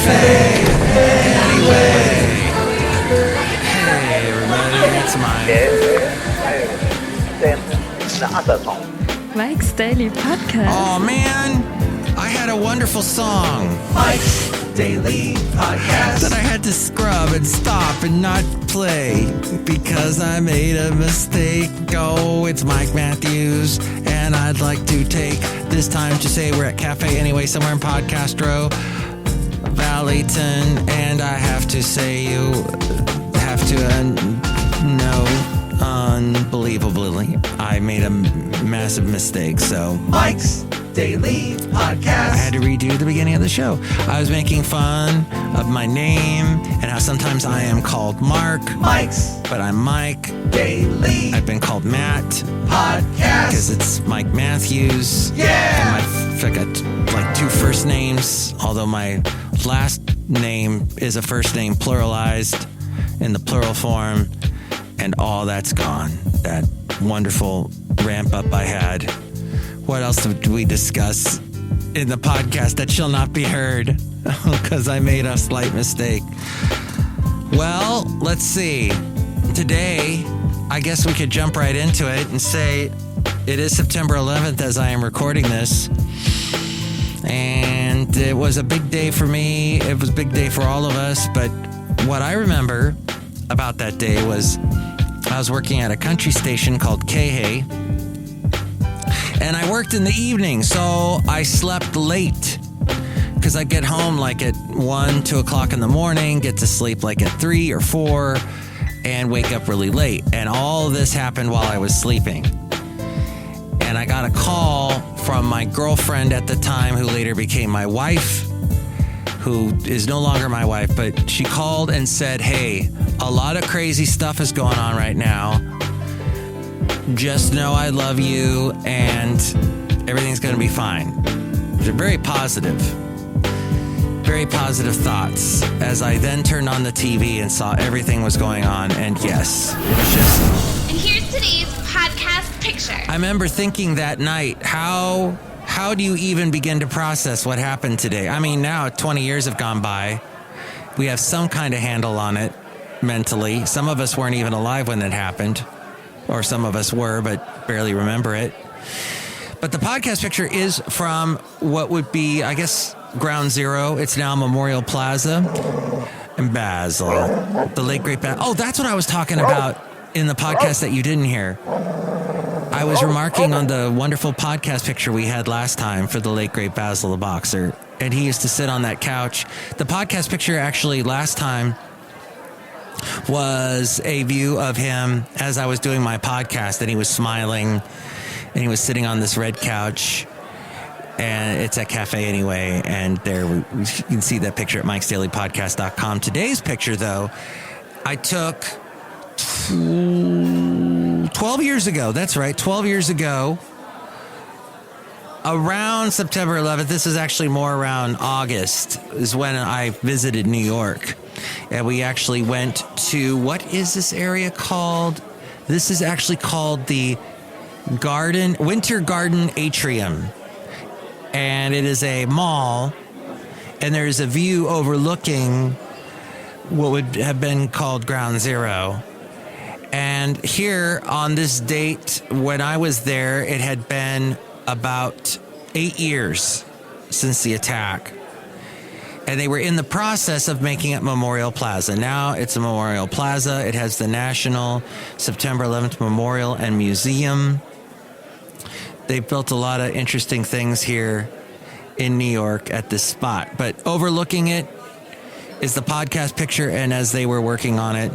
Cafe Anyway. Hey everybody, it's Mike's Daily Podcast. Oh man, I had a wonderful song. Mike's Daily Podcast. That I had to scrub and stop and not play because I made a mistake. Oh, it's Mike Matthews, and I'd like to take this time to say we're at Cafe Anyway, somewhere in Podcast Row, Valleyton, and I have to say you have to know, unbelievably, I made a massive mistake, so Mike's Daily Podcast. I had to redo the beginning of the show. I was making fun of my name and how sometimes I am called Mark. Mike's. But I'm Mike Daily. I've been called Matt. Podcast. Because it's Mike Matthews. Yeah. And I got like two first names, although my last name is a first name pluralized in the plural form. And all that's gone. That wonderful ramp up I had. What else did we discuss in the podcast that shall not be heard? Because I made a slight mistake. Well, let's see. Today, I guess we could jump right into it and say it is September 11th as I am recording this. And it was a big day for me. It was a big day for all of us. But what I remember about that day was I was working at a country station called K-Hay. And I worked in the evening, so I slept late because I get home like at 1, 2 o'clock in the morning, get to sleep like at 3 or 4, and wake up really late. And all of this happened while I was sleeping. And I got a call from my girlfriend at the time, who later became my wife, who is no longer my wife, but she called and said, hey, a lot of crazy stuff is going on right now. Just know I love you and everything's going to be fine. They're very positive thoughts as I then turned on the TV and saw everything was going on. And yes, it was just... And here's today's podcast picture. I remember thinking that night, how do you even begin to process what happened today? I mean, now 20 years have gone by. We have some kind of handle on it mentally. Some of us weren't even alive when it happened. Or some of us were, but barely remember it. But the podcast picture is from what would be, I guess, Ground Zero. It's now Memorial Plaza in Basel. The late, great Basel. Oh, that's what I was talking about in the podcast that you didn't hear. I was remarking on the wonderful podcast picture we had last time for the late, great Basil the boxer. And he used to sit on that couch. The podcast picture actually last time was a view of him as I was doing my podcast, and he was smiling and he was sitting on this red couch, and it's at Cafe Anyway, and there you can see that picture at MikesDailyPodcast.com. Today's picture, though, I took 12 years ago. That's right, 12 years ago, around September 11th. This is actually more around August is when I visited New York. And we actually went to, what is this area called? This is actually called the Winter Garden Atrium. And it is a mall. And there's a view overlooking what would have been called Ground Zero. And here on this date, when I was there, it had been about 8 years since the attack. And they were in the process of making it Memorial Plaza. Now it's a Memorial Plaza. It has the National September 11th Memorial and Museum. They've built a lot of interesting things here in New York at this spot. But overlooking it is the podcast picture, and as they were working on it,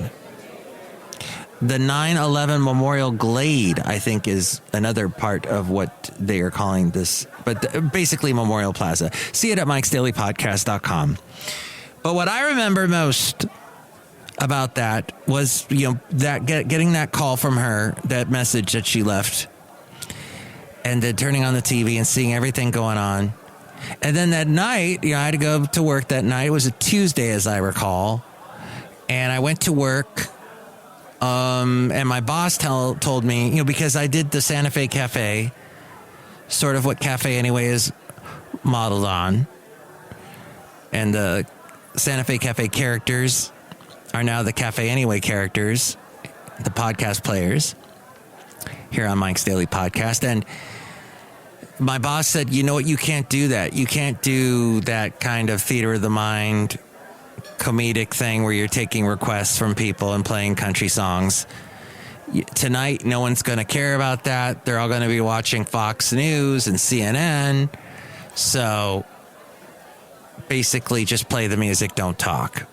the 9/11 Memorial Glade, I think, is another part of what they are calling this. But basically Memorial Plaza. See it at MikesDailyPodcast.com. But what I remember most about that was, that getting that call from her, that message that she left, and then turning on the TV and seeing everything going on. And then that night, I had to go to work that night. It was a Tuesday, as I recall. And I went to work. And my boss told me, because I did the Santa Fe Cafe, sort of what Cafe Anyway is modeled on. And the Santa Fe Cafe characters are now the Cafe Anyway characters, the podcast players here on Mike's Daily Podcast. And my boss said, you know what, you can't do that. You can't do that kind of theater of the mind comedic thing where you're taking requests from people and playing country songs. Tonight, no one's going to care about that. They're all going to be watching Fox News and CNN. So basically just play the music, don't talk.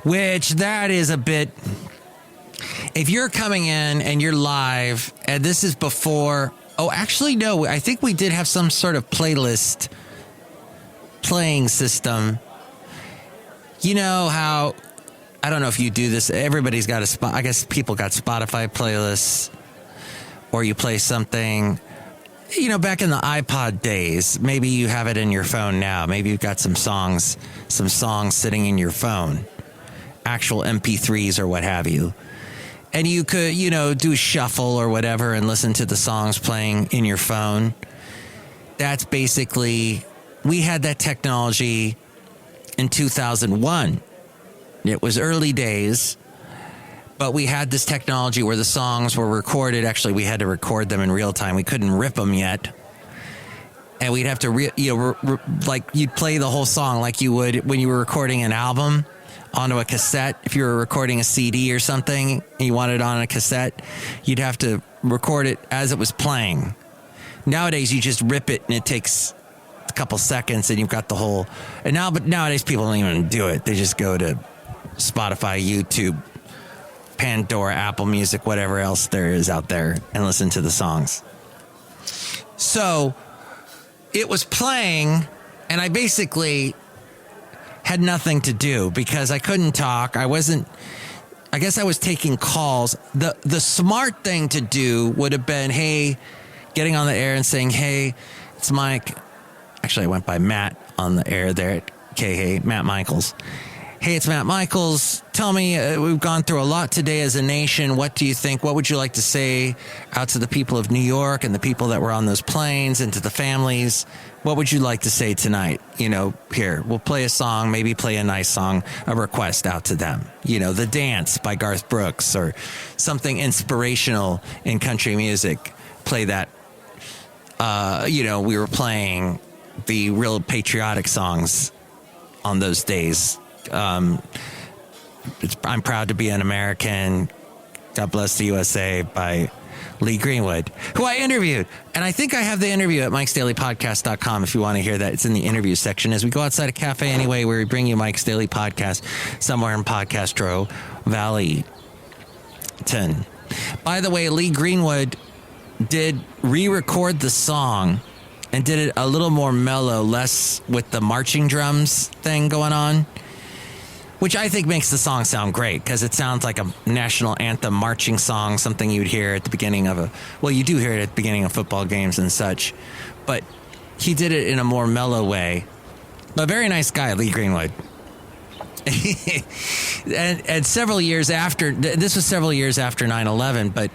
Which that is a bit... If you're coming in and you're live, and this is before... Oh, actually, no. I think we did have some sort of playlist playing system. You know how... I don't know if you do this. Everybody's got a spot. I guess people got Spotify playlists, or you play something, you know, back in the iPod days. Maybe you have it in your phone now. Maybe you've got some songs sitting in your phone, actual MP3s or what have you. And you could, you know, do a shuffle or whatever and listen to the songs playing in your phone. That's basically, we had that technology in 2001. It was early days, but we had this technology where the songs were recorded. Actually, we had to record them in real time. We couldn't rip them yet. And we'd have to, like you'd play the whole song like you would when you were recording an album onto a cassette. If you were recording a CD or something and you wanted it on a cassette, you'd have to record it as it was playing. Nowadays, you just rip it and it takes a couple seconds and you've got the whole... But nowadays, people don't even do it. They just go to Spotify, YouTube, Pandora, Apple Music, whatever else there is out there, and listen to the songs. So it was playing, and I basically had nothing to do because I couldn't talk. I guess I was taking calls. The smart thing to do would have been, hey, getting on the air and saying, hey, it's Mike. Actually, I went by Matt on the air there at KH, Matt Michaels. Hey, it's Matt Michaels. Tell me, we've gone through a lot today as a nation. What do you think? What would you like to say out to the people of New York and the people that were on those planes and to the families? What would you like to say tonight? You know, here, we'll play a song, maybe play a nice song, a request out to them. You know, The Dance by Garth Brooks or something inspirational in country music. Play that. We were playing the real patriotic songs on those days. I'm Proud to Be an American, God Bless the USA by Lee Greenwood, who I interviewed. And I think I have the interview at MikesDailyPodcast.com if you want to hear that. It's in the interview section. As we go outside a cafe anyway, where we bring you Mike's Daily Podcast somewhere in Podcastro Valley. By the way, Lee Greenwood did re-record the song and did it a little more mellow, less with the marching drums thing going on, which I think makes the song sound great because it sounds like a national anthem marching song, something you'd hear at the beginning of you do hear it at the beginning of football games and such, but he did it in a more mellow way. A very nice guy, Lee Greenwood. and several years after, this was several years after 9/11, but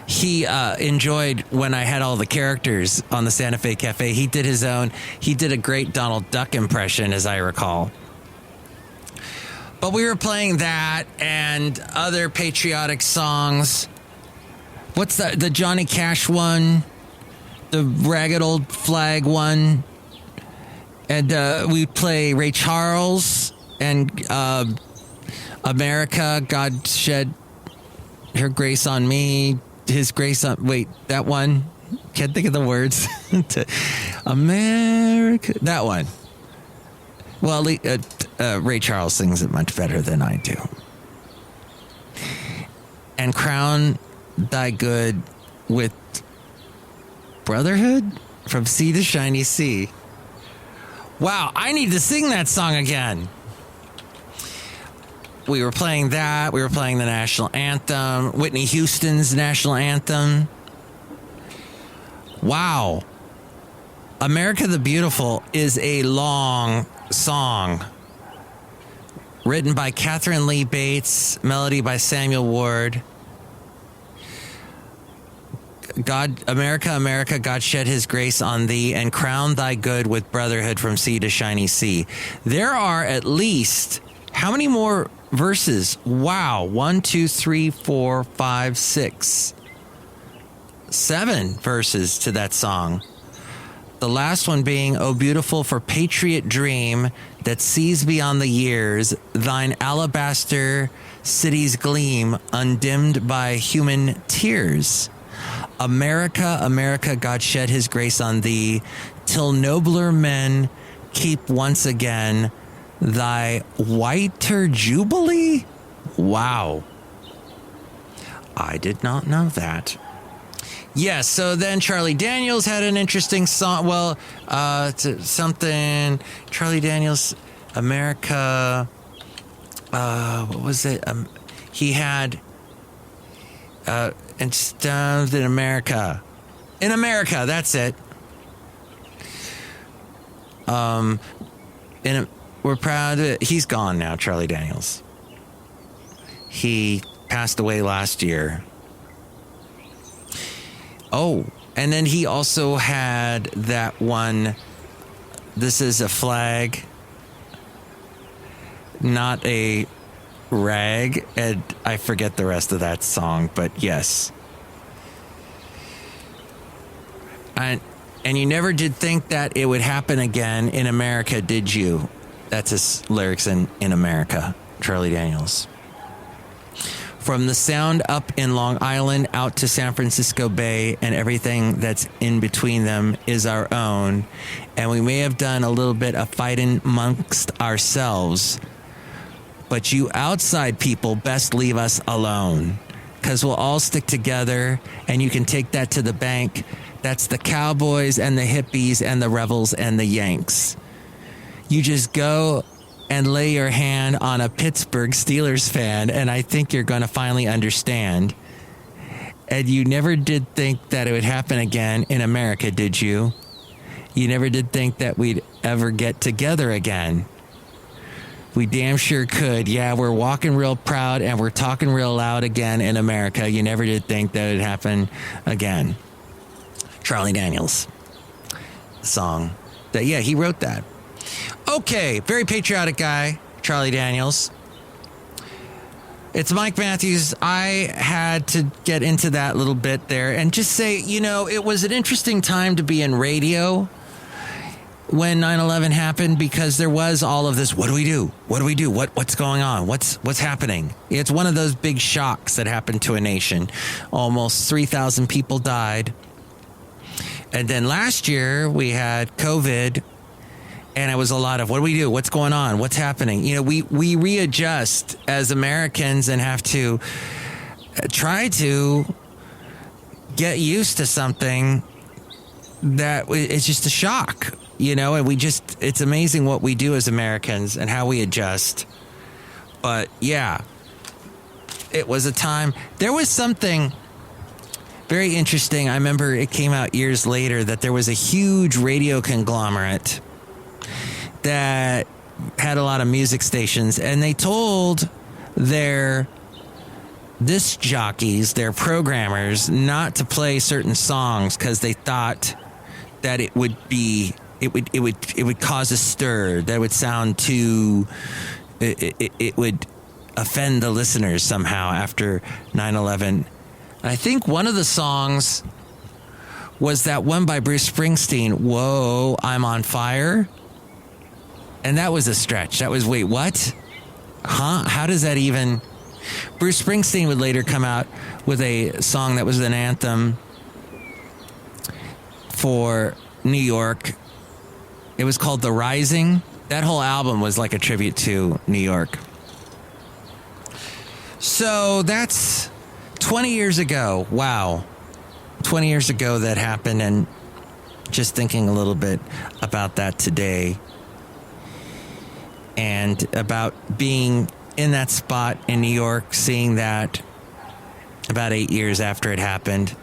he enjoyed when I had all the characters on the Santa Fe Cafe. He did his own. He did a great Donald Duck impression, as I recall. But we were playing that and other patriotic songs. What's the Johnny Cash one? The Ragged Old Flag one? And we play Ray Charles and America, God Shed Her Grace on Me. His grace on... Wait, that one? Can't think of the words. America... That one. Well, Ray Charles sings it much better than I do. And crown thy good with brotherhood from sea to shiny sea. Wow, I need to sing that song again. We were playing that. We were playing the national anthem, Whitney Houston's national anthem. Wow. America the Beautiful is a long song written by Catherine Lee Bates, melody by Samuel Ward. God, America, America, God shed his grace on thee and crown thy good with brotherhood from sea to shiny sea. There are at least, how many more verses? Wow. 1, 2, 3, 4, 5, 6, 7 verses to that song. The last one being, O beautiful for patriot dream that sees beyond the years, thine alabaster cities gleam, undimmed by human tears. America, America, God shed his grace on thee, till nobler men keep once again thy whiter jubilee? Wow. I did not know that. Yes, so then Charlie Daniels had an interesting song. Well, something, Charlie Daniels, America, what was it? He had, instead in America. In America, that's it. We're proud. He's gone now, Charlie Daniels. He passed away last year. Oh, and then he also had that one, this is a flag, not a rag, and I forget the rest of that song, but yes. And you never did think that it would happen again in America, did you? That's his lyrics in America, Charlie Daniels. From the sound up in Long Island out to San Francisco Bay and everything that's in between them is our own. And we may have done a little bit of fighting amongst ourselves, but you outside people best leave us alone, because we'll all stick together and you can take that to the bank. That's the cowboys and the hippies and the rebels and the Yanks. You just go and lay your hand on a Pittsburgh Steelers fan, and I think you're going to finally understand. And you never did think that it would happen again in America, did you? You never did think that we'd ever get together again. We damn sure could. Yeah, we're walking real proud and we're talking real loud again in America. You never did think that it would happen again. Charlie Daniels song. Yeah, he wrote that. Okay, very patriotic guy, Charlie Daniels. It's Mike Matthews. I had to get into that little bit there and just say, it was an interesting time to be in radio when 9/11 happened, because there was all of this, what do we do? What do we do? What's going on? What's happening? It's one of those big shocks that happened to a nation. Almost 3,000 people died. And then last year we had COVID. And it was a lot of, what do we do? What's going on? What's happening? We readjust as Americans and have to try to get used to something that it's just a shock, and it's amazing what we do as Americans and how we adjust. But yeah, it was a time. There was something very interesting. I remember it came out years later that there was a huge radio conglomerate that had a lot of music stations, and they told their disc jockeys, their programmers, not to play certain songs because they thought that it would cause a stir, that would sound too, it would offend the listeners somehow after 9/11. I think one of the songs was that one by Bruce Springsteen, Whoa, I'm on Fire. And that was a stretch. That was, wait, what? Huh? How does that even... Bruce Springsteen would later come out with a song that was an anthem for New York. It was called The Rising. That whole album was like a tribute to New York. So that's 20 years ago. Wow. 20 years ago that happened, and just thinking a little bit about that today. And about being in that spot in New York, seeing that about 8 years after it happened.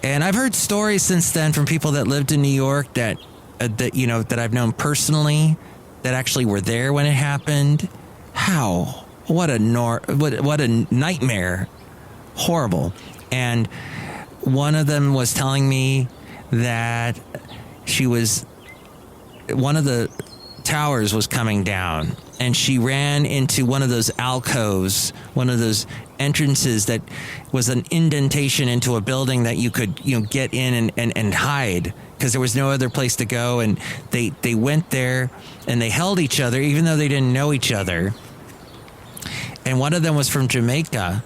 And I've heard stories since then from people that lived in New York that I've known personally, that actually were there when it happened. How? What a nightmare. Horrible. And one of them was telling me that one of the towers was coming down, and she ran into one of those alcoves, one of those entrances that was an indentation into a building that you could, get in and hide, because there was no other place to go. And they went there and they held each other, even though they didn't know each other. And one of them was from Jamaica.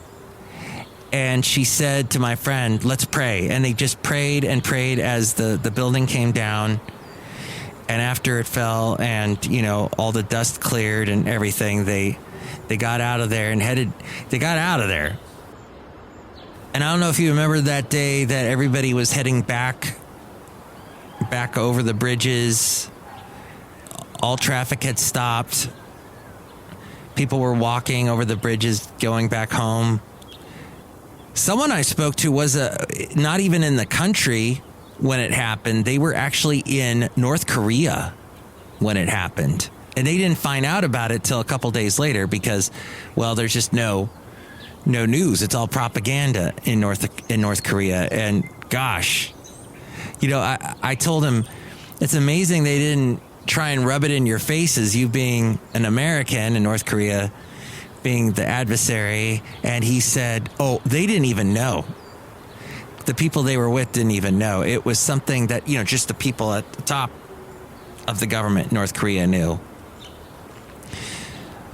And she said to my friend, let's pray. And they just prayed and prayed as the building came down. And after it fell and, all the dust cleared and everything, they got out of there they got out of there. And I don't know if you remember that day that everybody was heading back over the bridges. All traffic had stopped. People were walking over the bridges, going back home. Someone I spoke to was not even in the country when it happened. They were actually in North Korea when it happened. And they didn't find out about it till a couple days later because, well, there's just no news. It's all propaganda in North Korea. And gosh, I told him it's amazing they didn't try and rub it in your faces, you being an American in North Korea, being the adversary. And he said, oh, they didn't even know. The people they were with didn't even know. It was something that, just the people at the top of the government in North Korea knew.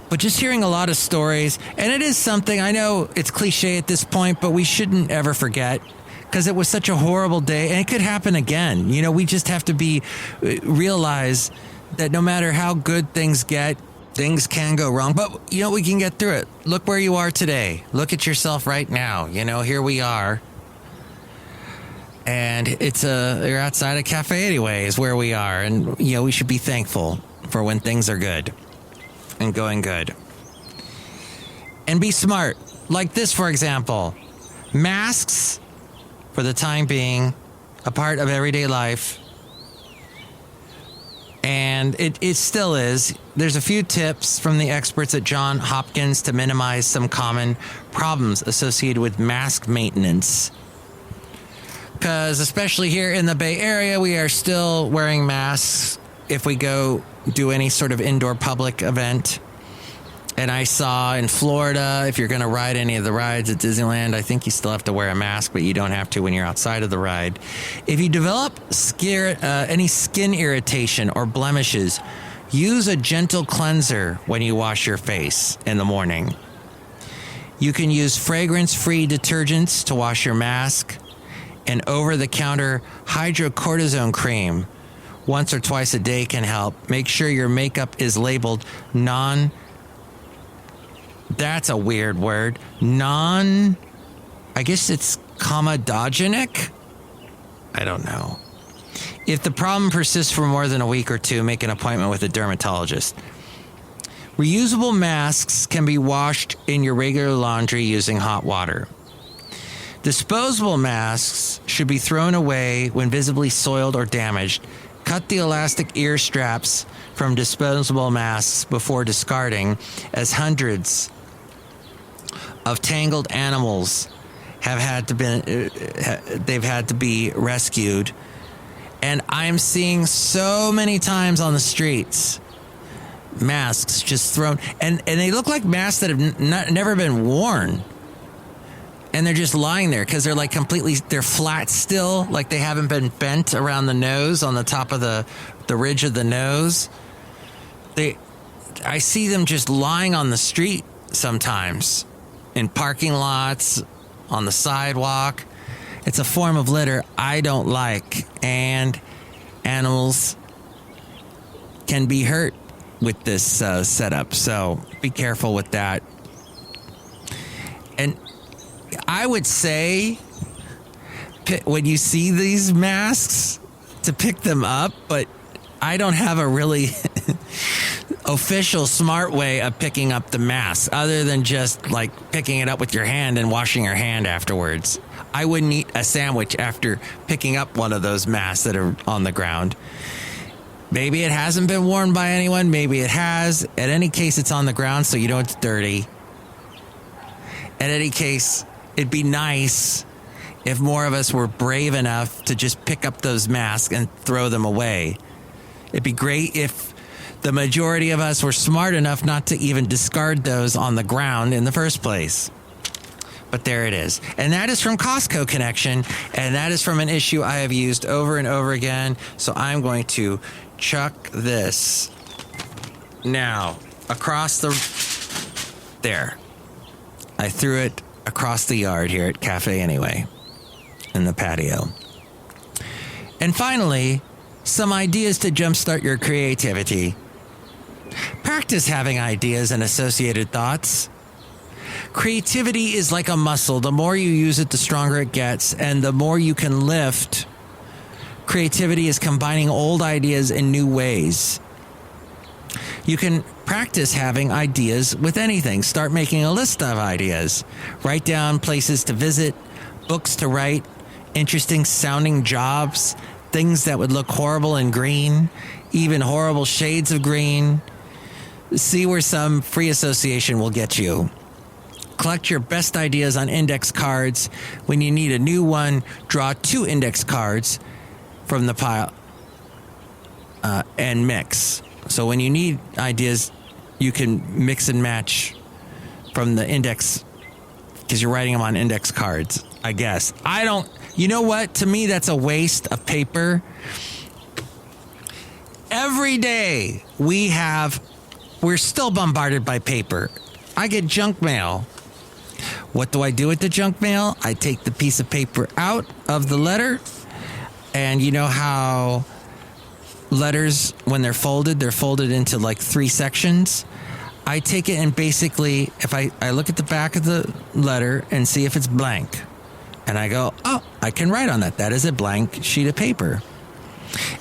But just hearing a lot of stories, and it is something, I know it's cliche at this point, but we shouldn't ever forget, because it was such a horrible day, and it could happen again. We just have to realize that no matter how good things get, things can go wrong, but we can get through it. Look where you are today. Look at yourself right now. Here we are. And you're outside a cafe anyway, is where we are. And, we should be thankful for when things are good and going good. And be smart. Like this, for example. Masks, for the time being, a part of everyday life. And it still is. There's a few tips from the experts at Johns Hopkins to minimize some common problems associated with mask maintenance. Because especially here in the Bay Area, we are still wearing masks if we go do any sort of indoor public event. And I saw in Florida, if you're going to ride any of the rides at Disneyland, I think you still have to wear a mask, but you don't have to when you're outside of the ride. If you develop any skin irritation or blemishes, use a gentle cleanser when you wash your face in the morning. You can use fragrance-free detergents to wash your mask, and over-the-counter hydrocortisone cream once or twice a day can help. Make sure your makeup is labeled that's a weird word. I guess it's comedogenic? I don't know. If the problem persists for more than a week or two, make an appointment with a dermatologist. Reusable masks can be washed in your regular laundry using hot water. Disposable masks should be thrown away when visibly soiled or damaged. Cut the elastic ear straps from disposable masks before discarding, as hundreds of tangled animals they've had to be rescued. And I'm seeing so many times on the streets masks just thrown, and they look like masks that have never been worn. And they're just lying there because they're they're flat still, like they haven't been bent around the nose, on the top of the ridge of the nose. I see them just lying on the street sometimes, in parking lots, on the sidewalk. It's a form of litter I don't like, and animals can be hurt with this setup, so be careful with that. And I would say, when you see these masks, to pick them up, but I don't have a really official smart way of picking up the mask, other than just picking it up with your hand and washing your hand afterwards. I wouldn't eat a sandwich after picking up one of those masks that are on the ground. Maybe it hasn't been worn by anyone. Maybe it has. In any case, it's on the ground, so you know it's dirty. In any case, it'd be nice if more of us were brave enough to just pick up those masks and throw them away. It'd be great if the majority of us were smart enough not to even discard those on the ground in the first place. But there it is. And that is from Costco Connection. And that is from an issue I have used over and over again. So I'm going to chuck this now across there. I threw it across the yard here at Cafe Anyway in the patio. And finally, some ideas to jumpstart your creativity. Practice having ideas and associated thoughts. Creativity is like a muscle. The more you use it, the stronger it gets, and the more you can lift. Creativity is combining old ideas in new ways. You can practice having ideas with anything. Start making a list of ideas. Write down places to visit, books to write, interesting sounding jobs, things that would look horrible in green, even horrible shades of green. See where some free association will get you. Collect your best ideas on index cards. When you need a new one, draw 2 index cards from the pile and mix. So when you need ideas, you can mix and match from the index because you're writing them on index cards, I guess. You know what? To me, that's a waste of paper. Every day we're still bombarded by paper. I get junk mail. What do I do with the junk mail? I take the piece of paper out of the letter. And you know how letters, when they're folded into like 3 sections. I take it and basically, if I look at the back of the letter and see if it's blank. And I go, oh, I can write on that. That is a blank sheet of paper.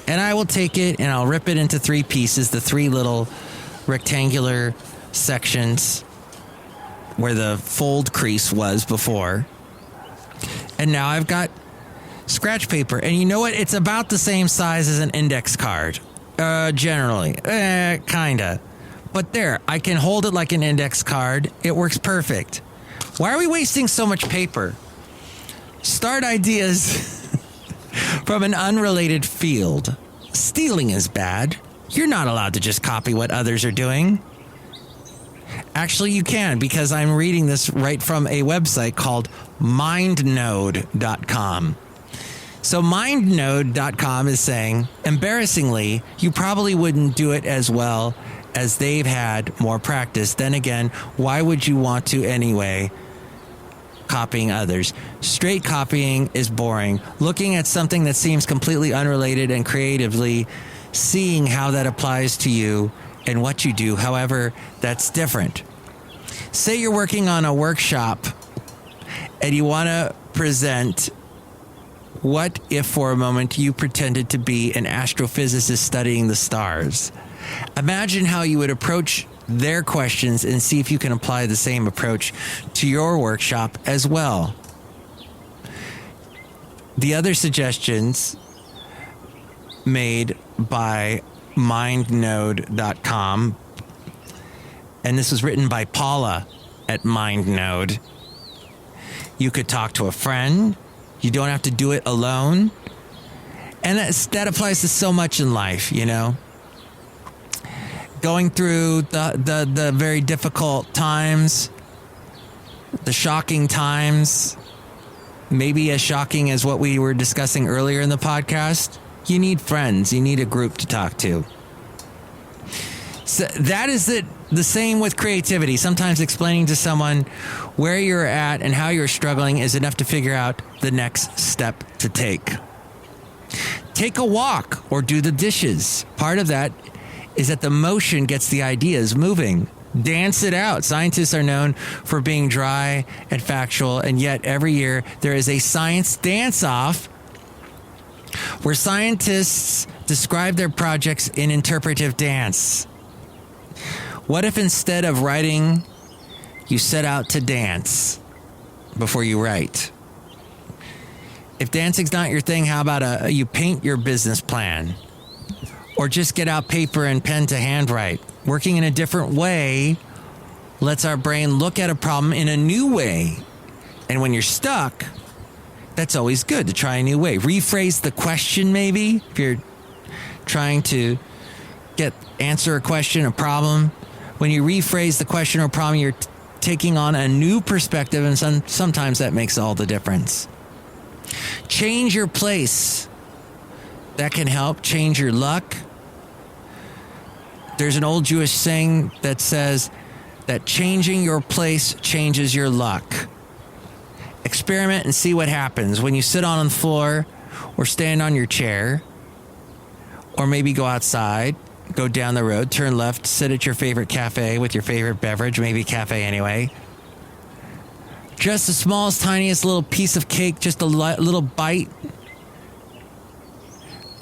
And I will take it and I'll rip it into 3 pieces, the 3 little rectangular sections where the fold crease was before. And now I've got scratch paper. And you know what? It's about the same size as an index card. Generally. Kinda. But there, I can hold it like an index card. It works perfect. Why are we wasting so much paper? Start ideas from an unrelated field. Stealing is bad. You're not allowed to just copy what others are doing. Actually, you can, because I'm reading this right from a website called mindnode.com. So mindnode.com is saying, embarrassingly, you probably wouldn't do it as well as they've had more practice. Then again, why would you want to anyway? Copying others. Straight copying is boring. Looking at something that seems completely unrelated and creatively seeing how that applies to you and what you do, however, that's different. Say you're working on a workshop and you want to present, what if for a moment you pretended to be an astrophysicist studying the stars? Imagine how you would approach their questions and see if you can apply the same approach to your workshop as well. The other suggestions made by mindnode.com, and this was written by Paula at MindNode. You could talk to a friend. You don't have to do it alone. And that applies to so much in life, you know. Going through the very difficult times, the shocking times, maybe as shocking as what we were discussing earlier in the podcast, you need friends. You need a group to talk to. So that is the same with creativity. Sometimes explaining to someone where you're at and how you're struggling is enough to figure out the next step to take. Take a walk or do the dishes. Part of that is that the motion gets the ideas moving. Dance it out. Scientists are known for being dry and factual, and yet every year there is a science dance-off where scientists describe their projects in interpretive dance. What if instead of writing, you set out to dance before you write? If dancing's not your thing, how about you paint your business plan? Or just get out paper and pen to handwrite. Working in a different way lets our brain look at a problem in a new way. And when you're stuck, that's always good to try a new way. Rephrase the question, maybe, if you're trying to answer a question, a problem. When you rephrase the question or problem, you're taking on a new perspective, and sometimes that makes all the difference. Change your place. That can help. Change your luck. There's an old Jewish saying that says that changing your place changes your luck. Experiment and see what happens when you sit on the floor or stand on your chair, or maybe go outside, go down the road, turn left, sit at your favorite cafe with your favorite beverage, maybe cafe anyway. Just the smallest, tiniest little piece of cake, just a little bite.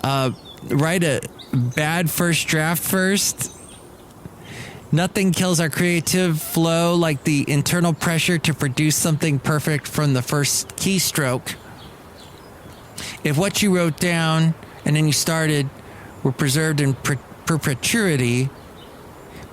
Write a bad first draft first. Nothing kills our creative flow like the internal pressure to produce something perfect from the first keystroke. If what you wrote down and then you started were preserved in perpetuity,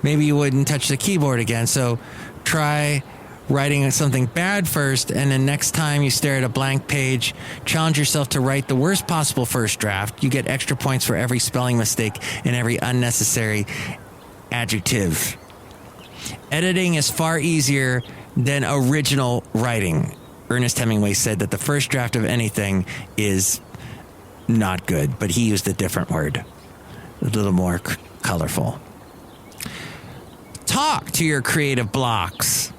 maybe you wouldn't touch the keyboard again. So try writing something bad first, and then next time you stare at a blank page, challenge yourself to write the worst possible first draft. You get extra points for every spelling mistake and every unnecessary adjective. Editing is far easier than original writing. Ernest Hemingway said that the first draft of anything is not good, but he used a different word, a little more colorful. Talk to your creative blocks.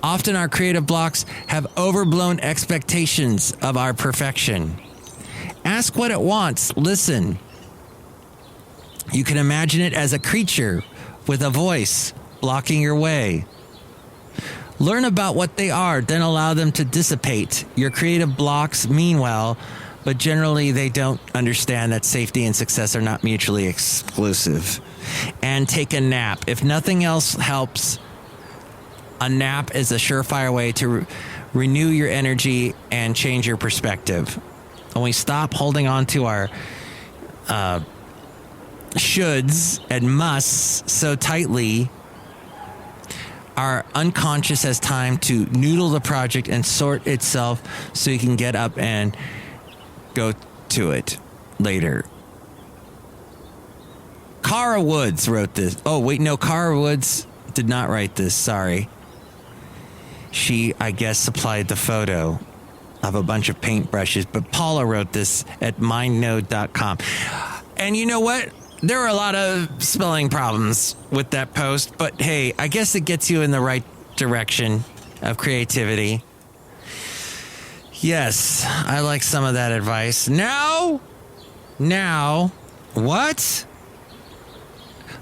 Often our creative blocks have overblown expectations of our perfection. Ask what it wants. Listen. You can imagine it as a creature with a voice blocking your way. Learn about what they are, then allow them to dissipate. Your creative blocks mean well, but generally they don't understand that safety and success are not mutually exclusive. And take a nap. If nothing else helps, a nap is a surefire way to renew your energy and change your perspective. When we stop holding on to our shoulds and musts so tightly, our unconscious has time to noodle the project and sort itself so you can get up and go to it later. Cara Woods wrote this. Oh, wait, no, Cara Woods did not write this. Sorry. She, I guess, supplied the photo of a bunch of paintbrushes, but Paula wrote this at mindnode.com. And you know what? There were a lot of spelling problems with that post, but hey, I guess it gets you in the right direction of creativity. Yes, I like some of that advice. Now, what?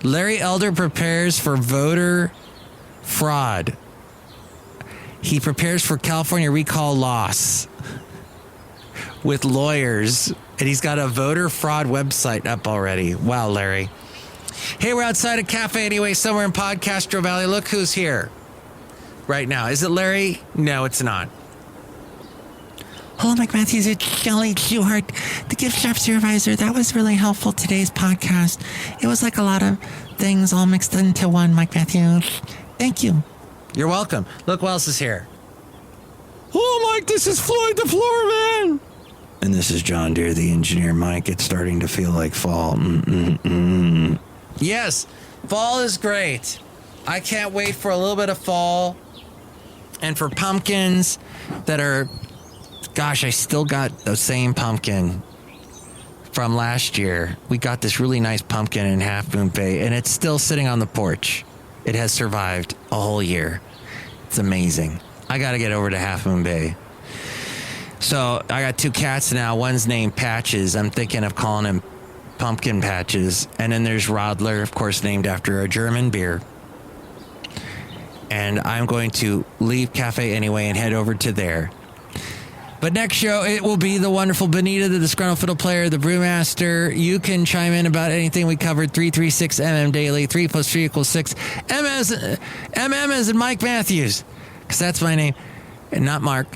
Larry Elder prepares for voter fraud. He prepares for California recall loss with lawyers, and he's got a voter fraud website up already. Wow, Larry. Hey, we're outside a cafe anyway, somewhere in Podcastro Valley. Look who's here right now. Is it Larry? No, it's not. Hello, Mike Matthews. It's Chely Shoehart, the gift shop supervisor. That was really helpful, today's podcast. It was like a lot of things all mixed into one, Mike Matthews. Thank you. You're welcome. Look who else is here. Hello, Mike. This is Floyd the Floorman. And this is John Deere, the engineer. Mike, it's starting to feel like fall. Yes, fall is great. I can't wait for a little bit of fall and for pumpkins that are... Gosh, I still got the same pumpkin from last year. We got this really nice pumpkin in Half Moon Bay, and it's still sitting on the porch. It has survived a whole year. It's amazing. I got to get over to Half Moon Bay. So I got 2 cats now. One's named Patches. I'm thinking of calling him Pumpkin Patches. And then there's Rodler, of course, named after a German beer. And I'm going to leave Cafe Anyway and head over to there. But next show, it will be the wonderful Benita, the Disgruntled Fiddle Player, the Brewmaster. You can chime in about anything we covered. 336MM Daily. 3 + 3 = 6. MM as in Mike Matthews, because that's my name, and not Mark.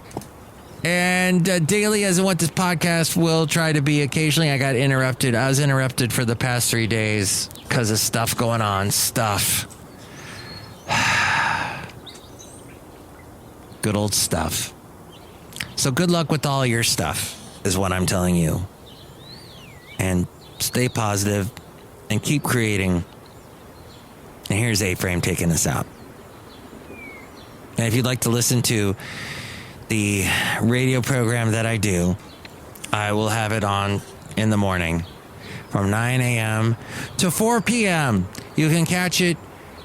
And daily as in what this podcast will try to be occasionally. I got interrupted. I was interrupted for the past 3 days because of stuff going on. Stuff. Good old stuff. So good luck with all your stuff, is what I'm telling you. And stay positive and keep creating. And here's A-Frame taking us out. And if you'd like to listen to the radio program that I do, I will have it on in the morning from 9 a.m. to 4 p.m. You can catch it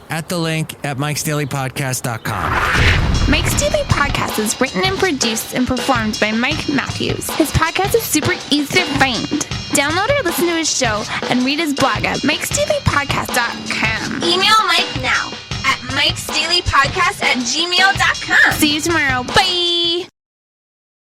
at the link at MikesDailyPodcast.com. Mike's Daily Podcast is written and produced and performed by Mike Matthews. His podcast is super easy to find. Download or listen to his show and read his blog at MikesDailyPodcast.com. Email Mike now at MikesDailyPodcast@gmail.com. See you tomorrow. Bye!